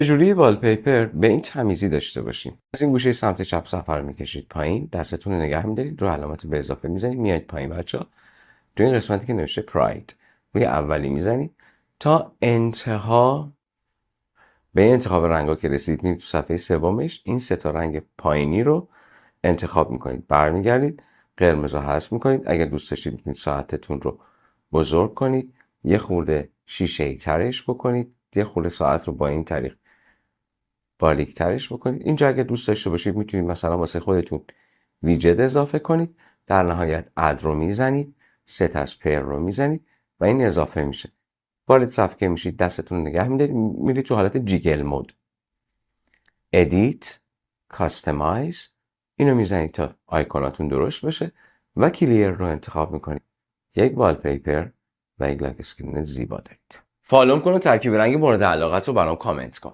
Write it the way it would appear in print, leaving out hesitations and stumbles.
جوری والپیپر به این تمیزی داشته باشیم. از این گوشه سمت چپ صفحه رو میکشید پایین، دستتون رو نگه میدارید، رو علامت به اضافه میزنید، میایید پایین بچه‌ها. تو این قسمتی که نوشته پراید روی اولی میزنید تا انتها. به این انتخاب رنگا که رسید میرید تو صفحه سومش، این سه تا رنگ پایینی رو انتخاب میکنید، برمیگردید قرمز رو حذف میکنید. اگر دوست داشتید میتونید ساعتتون رو بزرگ کنید، یه خورده شیشه‌ای ترش بکنید، یه خورده ساعت رو با این طریق باریک ترش بکنید. اینجا اگه دوست داشته باشید میتونید مثلا واسه خودتون ویجت اضافه کنید. در نهایت اد رو میزنید، ست از پر رو میزنید و این اضافه میشه. وارد صفحه میشید، دستتون رو نگه میدارید، میرید تو حالت جیگل مود، ادیت، کاستمایز، اینو میزنید تا آیکوناتون درست بشه و کلیر رو انتخاب میکنید. یک والپیپر و یک لاک اسکرین زیبا دارید. فالوم کن و ترکیب رنگ مورد علاقت رو برام کامنت کن.